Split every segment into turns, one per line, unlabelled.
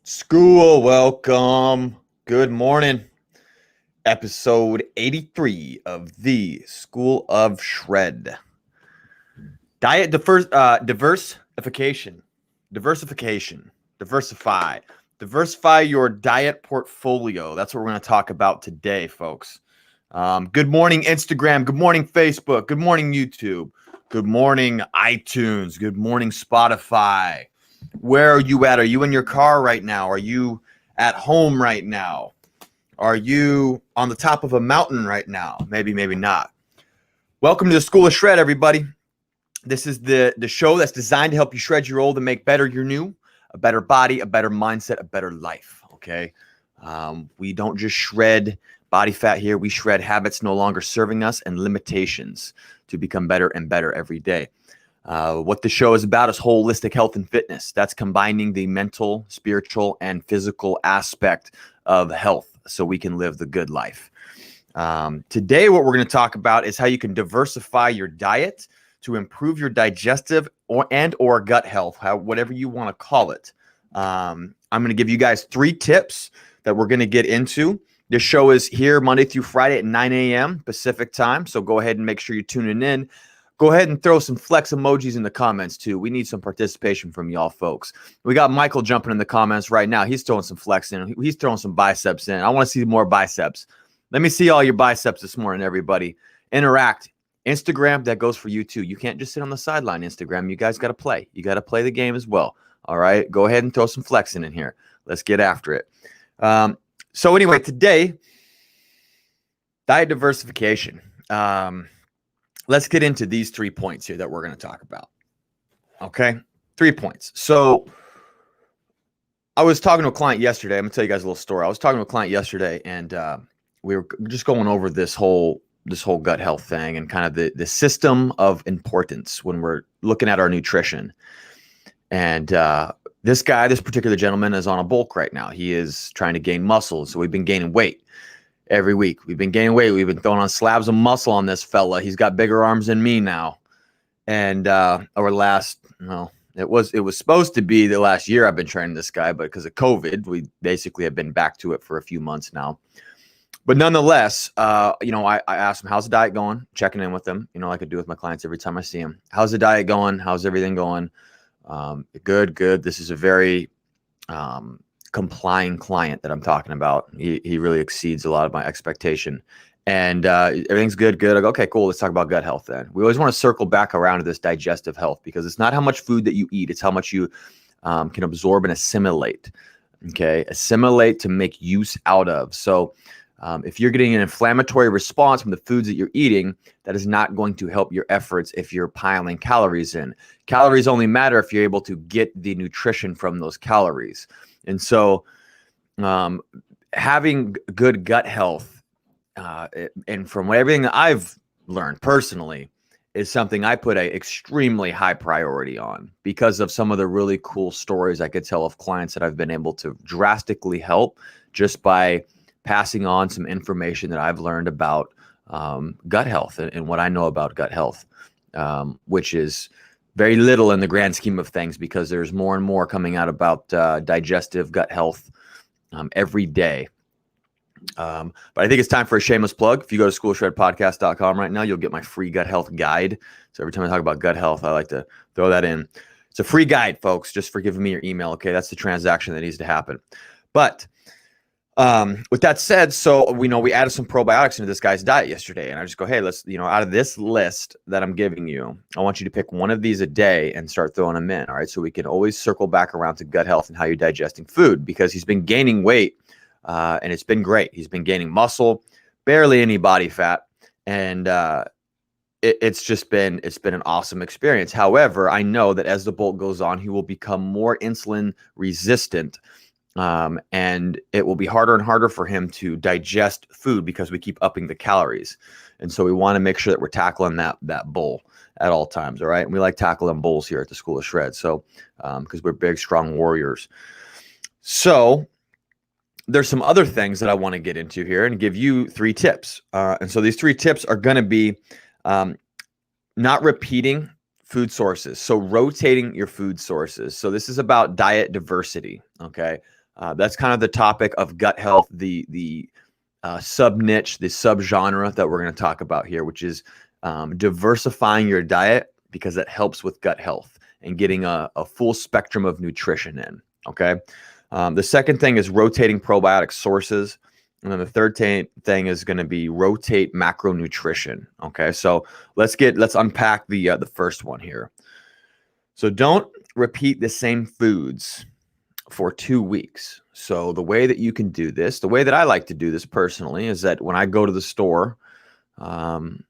School, welcome. Good morning. Episode 83 of the School of Shred. Diversification. Diversify your diet portfolio. That's what we're going to talk about today, folks. Good morning, Instagram. Good morning, Facebook. Good morning, YouTube. Good morning, iTunes. Good morning, Spotify. Where are you at? Are you in your car right now? Are you at home right now? Are you on the top of a mountain right now? Maybe, maybe not. Welcome to the School of Shred, everybody. This is the show that's designed to help you shred your old and make better your new, a better body, a better mindset, a better life, okay? We don't just shred body fat here. We shred habits no longer serving us and limitations to become better and better every day. What the show is about is holistic health and fitness. That's combining the mental, spiritual, and physical aspect of health so we can live the good life. Today, what we're going to talk about is how you can diversify your diet to improve your digestive or gut health, whatever you want to call it. I'm going to give you guys 3 tips that we're going to get into. This show is here Monday through Friday at 9 a.m. Pacific time, so go ahead and make sure you're tuning in. Go ahead and throw some flex emojis in the comments, too. We need some participation from y'all folks. We got Michael jumping in the comments right now. He's throwing some flex in. He's throwing some biceps in. I want to see more biceps. Let me see all your biceps this morning, everybody. Interact. Instagram, that goes for you, too. You can't just sit on the sideline, Instagram. You guys got to play. You got to play the game as well. All right? Go ahead and throw some flexing in here. Let's get after it. So anyway, today, diet diversification. Let's get into these 3 points here that we're going to talk about. Okay? 3 points. So I was talking to a client yesterday. I'm going to tell you guys a little story. I was talking to a client yesterday, and we were just going over this whole gut health thing and kind of the system of importance when we're looking at our nutrition. And this particular gentleman is on a bulk right now. He is trying to gain muscle. So we've been gaining weight. Every week we've been gaining weight. We've been throwing on slabs of muscle on this fella. He's got bigger arms than me now. And it was supposed to be the last year I've been training this guy, but because of COVID, we basically have been back to it for a few months now. But nonetheless, I asked him, how's the diet going? Checking in with him, like I do with my clients every time I see him. How's the diet going? How's everything going? Good. This is a very complying client that I'm talking about. He really exceeds a lot of my expectation, and everything's good. I go, okay, cool. Let's talk about gut health then. We always want to circle back around to this digestive health because it's not how much food that you eat, it's how much you can absorb and assimilate. Okay, assimilate to make use out of. So if you're getting an inflammatory response from the foods that you're eating, that is not going to help your efforts if you're piling calories in. Calories only matter if you're able to get the nutrition from those calories. And so having good gut health, and from everything that I've learned personally, is something I put an extremely high priority on because of some of the really cool stories I could tell of clients that I've been able to drastically help just by passing on some information that I've learned about gut health and what I know about gut health, which is very little in the grand scheme of things because there's more and more coming out about digestive gut health every day. But I think it's time for a shameless plug. If you go to schoolshredpodcast.com right now, you'll get my free gut health guide. So every time I talk about gut health, I like to throw that in. It's a free guide, folks, just for giving me your email. Okay, that's the transaction that needs to happen. But with that said, so we added some probiotics into this guy's diet yesterday, and I just go, hey, let's, out of this list that I'm giving you, I want you to pick one of these a day and start throwing them in. All right. So we can always circle back around to gut health and how you're digesting food because he's been gaining weight and it's been great. He's been gaining muscle, barely any body fat. And it's been an awesome experience. However, I know that as the bulk goes on, he will become more insulin resistant. And it will be harder and harder for him to digest food because we keep upping the calories. And so we want to make sure that we're tackling that bowl at all times. All right. And we like tackling bowls here at the School of Shred. So, because we're big, strong warriors. So there's some other things that I want to get into here and give you 3 tips. And so these 3 tips are going to be, not repeating food sources. So rotating your food sources. So this is about diet diversity. Okay. That's kind of the topic of gut health, the sub niche, the subgenre that we're going to talk about here, which is diversifying your diet because it helps with gut health and getting a full spectrum of nutrition in. Okay. The second thing is rotating probiotic sources. And then the third thing is going to be rotate macronutrition. Okay. So let's unpack the first one here. So don't repeat the same foods for 2 weeks. So the way that you can do this, the way that I like to do this personally, is that when I go to the store, and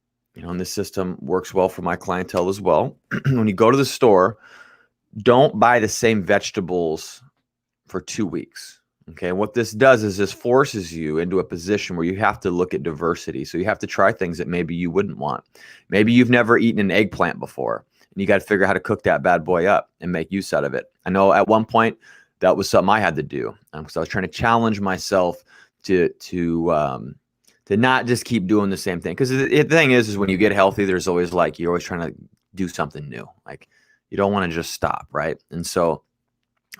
this system works well for my clientele as well. When you go to the store, don't buy the same vegetables for 2 weeks. Okay. And what this does is this forces you into a position where you have to look at diversity. So you have to try things that maybe you wouldn't want. Maybe you've never eaten an eggplant before, and you got to figure out how to cook that bad boy up and make use out of it. I know at one point that was something I had to do because I was trying to challenge myself to not just keep doing the same thing. Because the thing is when you get healthy, there's always you're always trying to do something new. Like you don't want to just stop, right? And so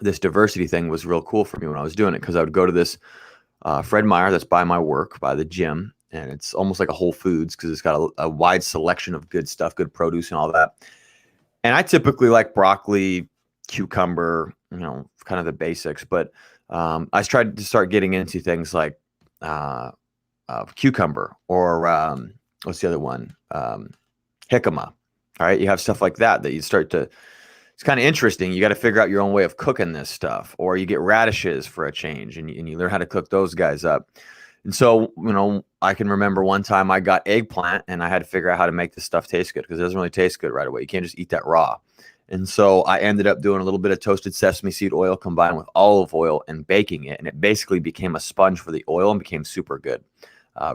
this diversity thing was real cool for me when I was doing it, because I would go to this Fred Meyer that's by my work, by the gym, and it's almost like a Whole Foods because it's got a wide selection of good stuff, good produce and all that. And I typically like broccoli, cucumber, kind of the basics, but I tried to start getting into things like cucumber or what's the other one? Jicama. All right. You have stuff like that you start to, it's kind of interesting. You got to figure out your own way of cooking this stuff, or you get radishes for a change and you learn how to cook those guys up. And so, I can remember one time I got eggplant and I had to figure out how to make this stuff taste good, because it doesn't really taste good right away. You can't just eat that raw. And so I ended up doing a little bit of toasted sesame seed oil combined with olive oil and baking it. And it basically became a sponge for the oil and became super good.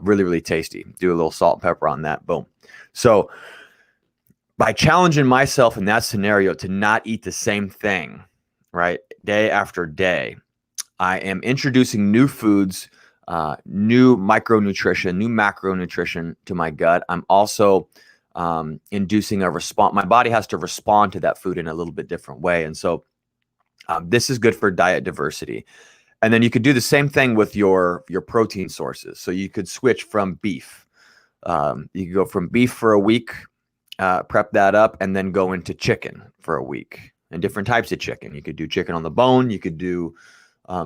Really, really tasty. Do a little salt and pepper on that. Boom. So by challenging myself in that scenario to not eat the same thing, right, day after day, I am introducing new foods, new micronutrition, new macronutrition to my gut. I'm also inducing a response. My body has to respond to that food in a little bit different way. And so this is good for diet diversity. And then you could do the same thing with your protein sources. So you could switch from beef. You could go from beef for a week, prep that up, and then go into chicken for a week, and different types of chicken. You could do chicken on the bone. You could do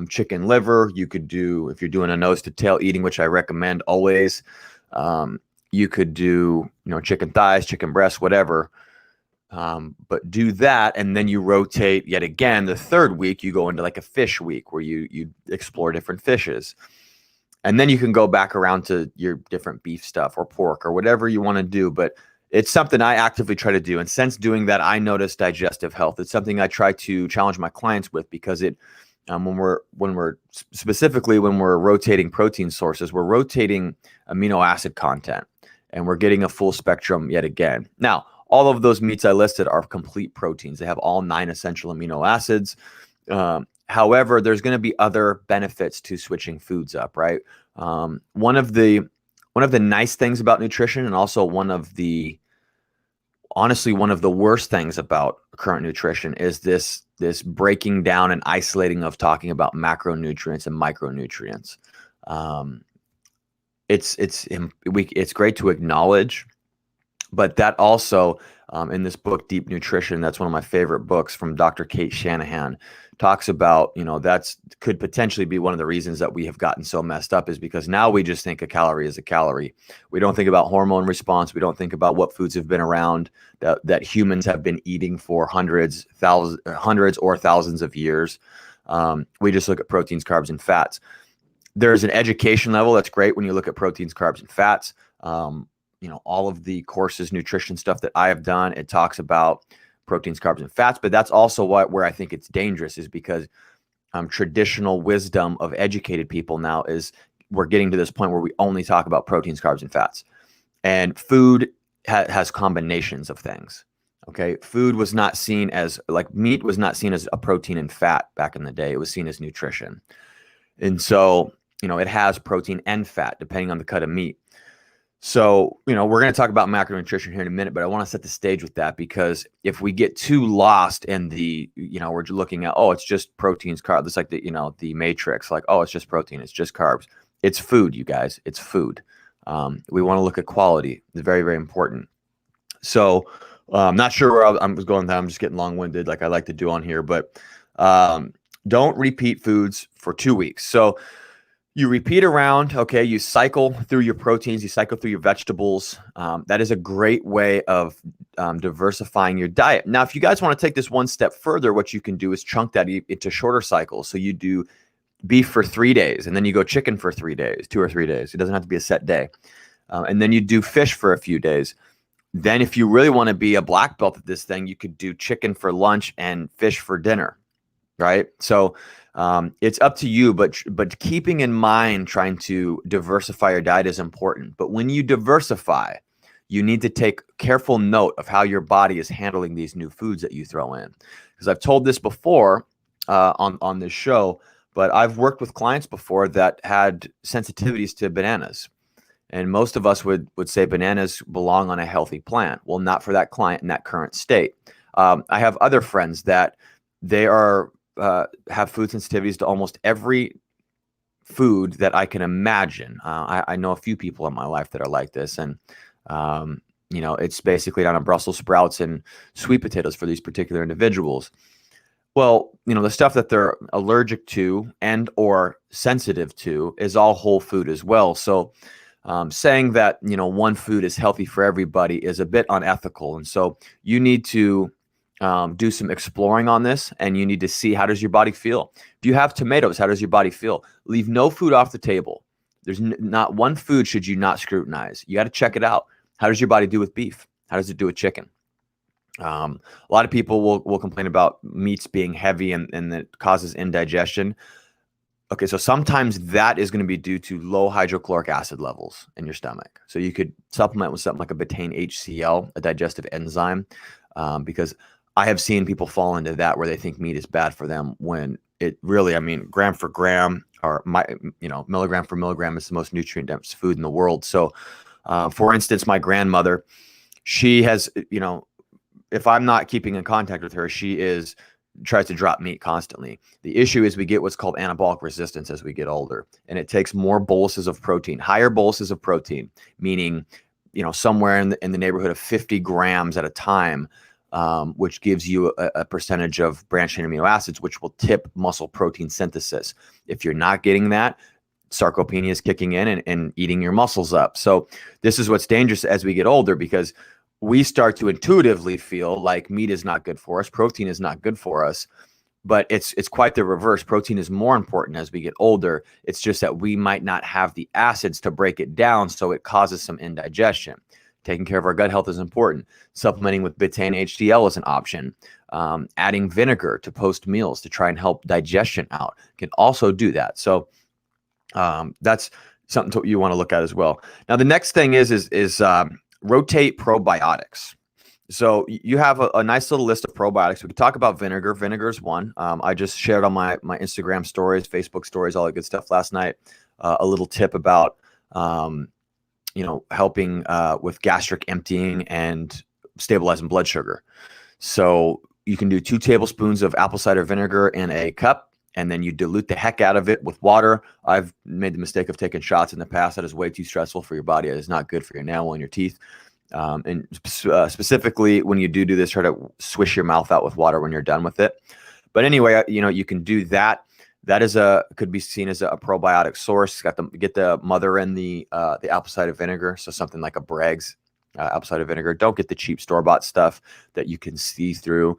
chicken liver. You could do, if you're doing a nose to tail eating, which I recommend always, you could do, chicken thighs, chicken breasts, whatever. But do that, and then you rotate yet again. The third week, you go into like a fish week where you explore different fishes. And then you can go back around to your different beef stuff or pork or whatever you want to do. But it's something I actively try to do. And since doing that, I noticed digestive health. It's something I try to challenge my clients with, because it, when we're rotating protein sources, we're rotating amino acid content, and we're getting a full spectrum yet again. Now, all of those meats I listed are complete proteins. They have all 9 essential amino acids. However, there's going to be other benefits to switching foods up, right? One of the nice things about nutrition, and also one of the worst things about current nutrition, is this breaking down and isolating of talking about macronutrients and micronutrients. It's great to acknowledge, but that also, in this book, Deep Nutrition, that's one of my favorite books from Dr. Kate Shanahan, talks about, that's could potentially be one of the reasons that we have gotten so messed up, is because now we just think a calorie is a calorie. We don't think about hormone response. We don't think about what foods have been around that humans have been eating for hundreds or thousands of years. We just look at proteins, carbs, and fats. There's an education level that's great when you look at proteins, carbs, and fats. All of the courses, nutrition stuff that I have done, it talks about proteins, carbs, and fats. But that's also where I think it's dangerous, is because traditional wisdom of educated people now is we're getting to this point where we only talk about proteins, carbs, and fats. And food has combinations of things. Okay. Food was not seen as, like, meat was not seen as a protein and fat back in the day. It was seen as nutrition. And so, it has protein and fat depending on the cut of meat. So, we're going to talk about macronutrition here in a minute, but I want to set the stage with that, because if we get too lost in we're looking at, oh, it's just proteins, carbs. It's like the matrix, like, oh, it's just protein, it's just carbs. It's food, you guys. It's food. We want to look at quality. It's very, very important. So, I'm not sure where I was going with that. I'm just getting long-winded like I like to do on here, but don't repeat foods for 2 weeks. So, you repeat around, okay, you cycle through your proteins, you cycle through your vegetables. That is a great way of diversifying your diet. Now, if you guys want to take this one step further, what you can do is chunk that into shorter cycles. So you do beef for 3 days, and then you go chicken for 3 days, 2 or 3 days. It doesn't have to be a set day. And then you do fish for a few days. Then if you really want to be a black belt at this thing, you could do chicken for lunch and fish for dinner, right? So it's up to you, but keeping in mind trying to diversify your diet is important. But when you diversify, you need to take careful note of how your body is handling these new foods that you throw in. Because I've told this before on this show, but I've worked with clients before that had sensitivities to bananas. And most of us would say bananas belong on a healthy plant. Well, not for that client in that current state. I have other friends that they have food sensitivities to almost every food that I can imagine. I know a few people in my life that are like this, and it's basically down to Brussels sprouts and sweet potatoes for these particular individuals. Well, the stuff that they're allergic to and or sensitive to is all whole food as well. So saying that one food is healthy for everybody is a bit unethical, and so you need to do some exploring on this, and you need to see, how does your body feel? If you have tomatoes, how does your body feel? Leave no food off the table. There's not one food should you not scrutinize. You got to check it out. How does your body do with beef? How does it do with chicken? A lot of people will complain about meats being heavy and that causes indigestion. Okay, so sometimes that is going to be due to low hydrochloric acid levels in your stomach. So you could supplement with something like a betaine HCl, a digestive enzyme, because I have seen people fall into that where they think meat is bad for them, when it really, gram for gram, or milligram for milligram, is the most nutrient dense food in the world. So, for instance, my grandmother, she has, if I'm not keeping in contact with her, tries to drop meat constantly. The issue is we get what's called anabolic resistance as we get older, and it takes more boluses of protein, higher boluses of protein, meaning, somewhere in the neighborhood of 50 grams at a time, which gives you a percentage of branched chain amino acids, which will tip muscle protein synthesis. If you're not getting that, sarcopenia is kicking in and eating your muscles up. So this is what's dangerous as we get older, because we start to intuitively feel like meat is not good for us, protein is not good for us, but it's quite the reverse. Protein is more important as we get older. It's just that we might not have the acids to break it down, so it causes some indigestion. Taking care of our gut health is important. Supplementing with betaine HCl is an option. Adding vinegar to post meals to try and help digestion out can also do that. So that's something you want to look at as well. Now, the next thing is rotate probiotics. So you have a nice little list of probiotics. We could talk about vinegar. Vinegar is one. I just shared on my Instagram stories, Facebook stories, all that good stuff last night. A little tip about helping with gastric emptying and stabilizing blood sugar. So you can do 2 tablespoons of apple cider vinegar in a cup, and then you dilute the heck out of it with water. I've made the mistake of taking shots in the past. That is way too stressful for your body. It is not good for your enamel and your teeth. And specifically, when you do this, try to swish your mouth out with water when you're done with it. But anyway, you can do that. That could be seen as a probiotic source. Get the mother in the apple cider vinegar. So something like a Bragg's apple cider vinegar. Don't get the cheap store-bought stuff that you can see through.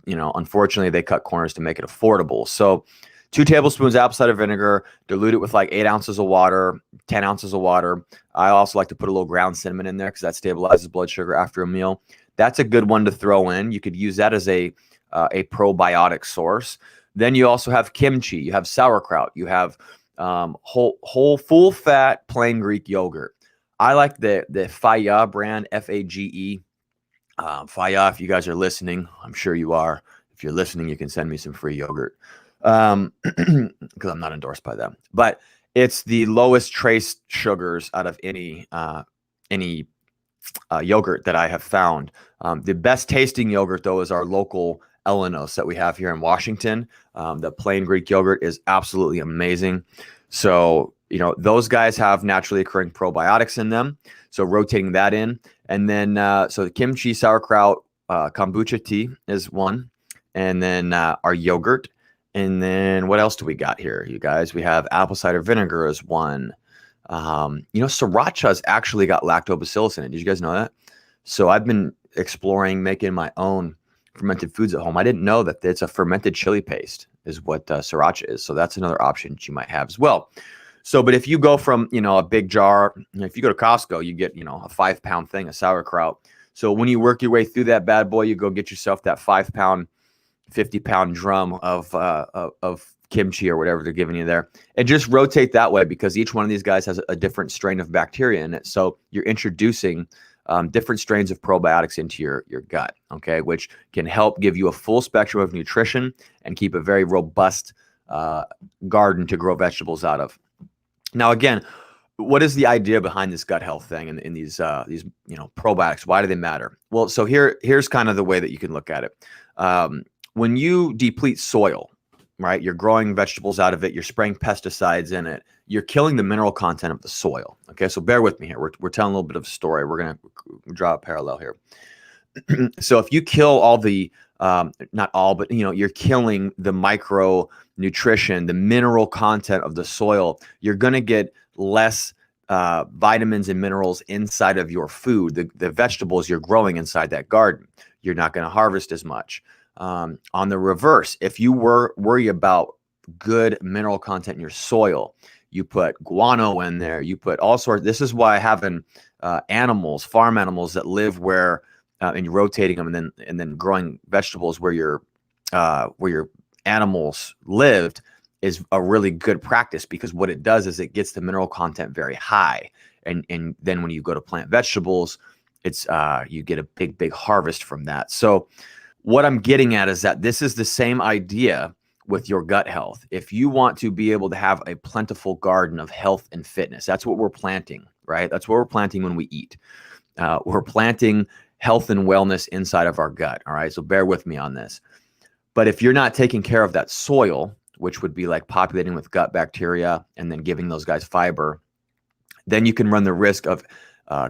Unfortunately, they cut corners to make it affordable. So 2 tablespoons apple cider vinegar, dilute it with like 8 ounces of water, 10 ounces of water. I also like to put a little ground cinnamon in there because that stabilizes blood sugar after a meal. That's a good one to throw in. You could use that as a probiotic source. Then you also have kimchi, you have sauerkraut, you have whole full fat plain Greek yogurt. I like the Faya brand, Fage. Faya, if you guys are listening, I'm sure you are. If you're listening, you can send me some free yogurt, because I'm not endorsed by them. But it's the lowest trace sugars out of any any yogurt that I have found. The best tasting yogurt, though, is our local Elenos that we have here in Washington. The plain Greek yogurt is absolutely amazing. So, those guys have naturally occurring probiotics in them. So rotating that in. And then, so the kimchi, sauerkraut, kombucha tea is one. And then our yogurt. And then what else do we got here, you guys? We have apple cider vinegar is one. Sriracha's actually got lactobacillus in it. Did you guys know that? So I've been exploring making my own fermented foods at home. I didn't know that it's a fermented chili paste is what sriracha is. So that's another option that you might have as well. So, but if you go from, a big jar, if you go to Costco, you get, a 5-pound thing of sauerkraut. So when you work your way through that bad boy, you go get yourself that 5-pound, 50-pound drum of kimchi or whatever they're giving you there, and just rotate that way, because each one of these guys has a different strain of bacteria in it. So you're introducing different strains of probiotics into your gut, okay, which can help give you a full spectrum of nutrition and keep a very robust garden to grow vegetables out of. Now, again, what is the idea behind this gut health thing and in these probiotics? Why do they matter? Well, so here's kind of the way that you can look at it. When you deplete soil, right, you're growing vegetables out of it, you're spraying pesticides in it, you're killing the mineral content of the soil. Okay, so bear with me here. We're telling a little bit of a story. We're going to draw a parallel here. So if you kill all the, not all, but you're killing the micronutrition, the mineral content of the soil, you're going to get less vitamins and minerals inside of your food, the vegetables you're growing inside that garden. You're not going to harvest as much. On the reverse, if you worry about good mineral content in your soil, you put guano in there, you put all sorts. This is why having animals, farm animals that live where, and you're rotating them, and then growing vegetables where your animals lived is a really good practice, because what it does is it gets the mineral content very high, and then when you go to plant vegetables, it's you get a big harvest from that. So what I'm getting at is that this is the same idea with your gut health. If you want to be able to have a plentiful garden of health and fitness, that's what we're planting, right? That's what we're planting when we eat. We're planting health and wellness inside of our gut, all right? So bear with me on this. But if you're not taking care of that soil, which would be like populating with gut bacteria and then giving those guys fiber, then you can run the risk of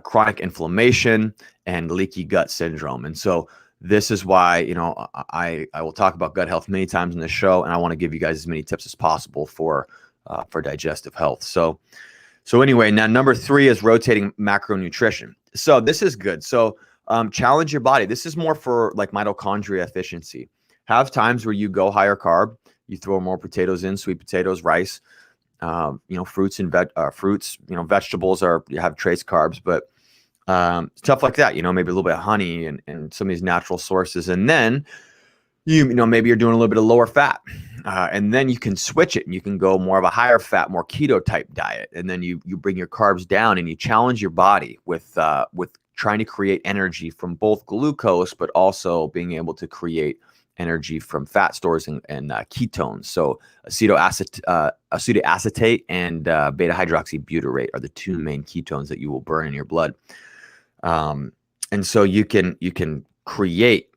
chronic inflammation and leaky gut syndrome. And so this is why, I will talk about gut health many times in this show, and I want to give you guys as many tips as possible for digestive health. So anyway, now number 3 is rotating macronutrition. So this is good. So challenge your body. This is more for like mitochondria efficiency. Have times where you go higher carb, you throw more potatoes in, sweet potatoes, rice, fruits and fruits, vegetables you have trace carbs, but stuff like that, maybe a little bit of honey and some of these natural sources. And then maybe you're doing a little bit of lower fat, and then you can switch it and you can go more of a higher fat, more keto type diet. And then you bring your carbs down and you challenge your body with trying to create energy from both glucose, but also being able to create energy from fat stores and ketones. So acetoacetate and beta hydroxybutyrate are the 2 main ketones that you will burn in your blood. And so you can create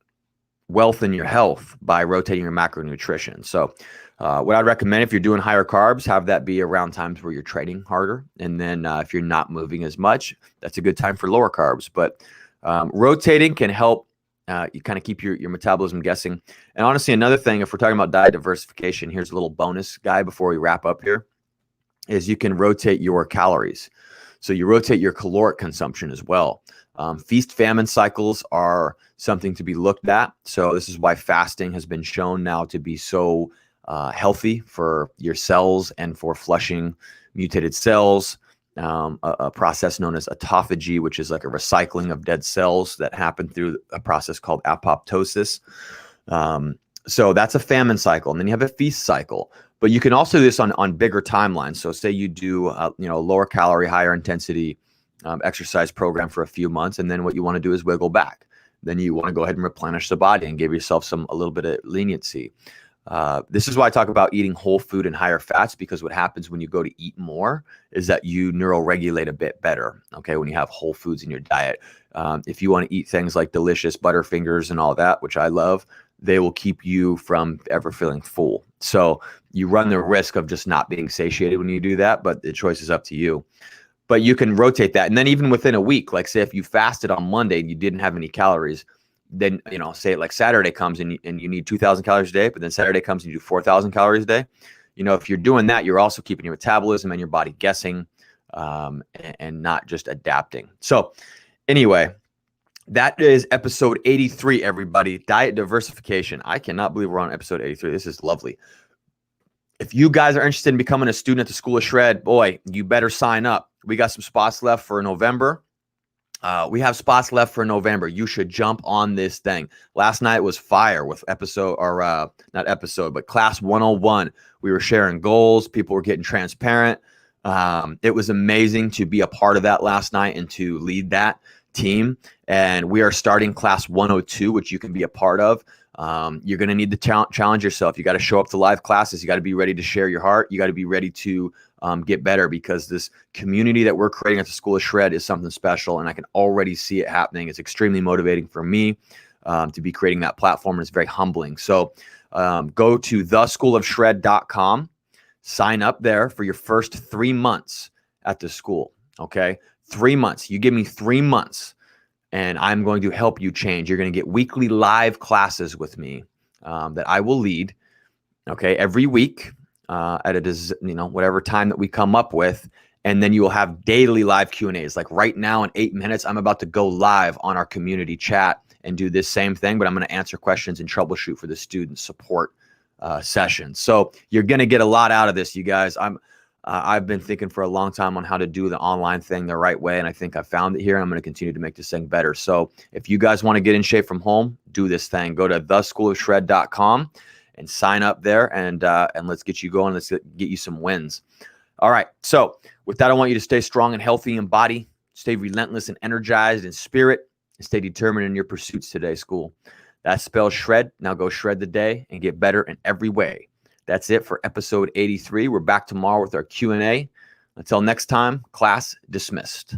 wealth in your health by rotating your macronutrition. So what I'd recommend, if you're doing higher carbs, have that be around times where you're training harder. And then if you're not moving as much, that's a good time for lower carbs. But rotating can help you kind of keep your metabolism guessing. And honestly, another thing, if we're talking about diet diversification, here's a little bonus guy before we wrap up here, is you can rotate your calories. So you rotate your caloric consumption as well. Feast-famine cycles are something to be looked at. So this is why fasting has been shown now to be so healthy for your cells and for flushing mutated cells. A process known as autophagy, which is like a recycling of dead cells that happen through a process called apoptosis. So that's a famine cycle. And then you have a feast cycle. But you can also do this on bigger timelines. So say you do lower calorie, higher intensity exercise program for a few months, and then what you want to do is wiggle back. Then you want to go ahead and replenish the body and give yourself a little bit of leniency. This is why I talk about eating whole food and higher fats, because what happens when you go to eat more is that you neuroregulate a bit better, okay, when you have whole foods in your diet. If you want to eat things like delicious Butterfingers and all that, which I love, they will keep you from ever feeling full. So you run the risk of just not being satiated when you do that, but the choice is up to you. But you can rotate that. And then even within a week, like say if you fasted on Monday and you didn't have any calories, then, say like Saturday comes and you need 2,000 calories a day, but then Saturday comes and you do 4,000 calories a day. If you're doing that, you're also keeping your metabolism and your body guessing, and not just adapting. So anyway, that is episode 83, everybody. Diet diversification. I cannot believe we're on episode 83. This is lovely. If you guys are interested in becoming a student at the School of Shred, boy, you better sign up. We got some spots left for November. We have spots left for November. You should jump on this thing. Last night was fire with class 101. We were sharing goals. People were getting transparent. It was amazing to be a part of that last night and to lead that team. And we are starting class 102, which you can be a part of. You're going to need to challenge yourself. You got to show up to live classes. You got to be ready to share your heart. You got to be ready to get better, because this community that we're creating at the School of Shred is something special, and I can already see it happening. It's extremely motivating for me to be creating that platform, and it's very humbling. So go to theschoolofshred.com, sign up there for your first 3 months at the school, okay? 3 months. You give me 3 months, and I'm going to help you change. You're going to get weekly live classes with me that I will lead, okay, every week. At whatever time that we come up with, and then you will have daily live Q&As. Like right now in 8 minutes, I'm about to go live on our community chat and do this same thing, but I'm going to answer questions and troubleshoot for the student support session. So you're going to get a lot out of this, you guys. I've been thinking for a long time on how to do the online thing the right way, and I think I found it here, and I'm going to continue to make this thing better. So if you guys want to get in shape from home, do this thing. Go to theschoolofshred.com and sign up there, and let's get you going. Let's get you some wins. All right. So with that, I want you to stay strong and healthy in body, stay relentless and energized in spirit, and stay determined in your pursuits today, school. That spells shred. Now go shred the day and get better in every way. That's it for episode 83. We're back tomorrow with our Q&A. Until next time, class dismissed.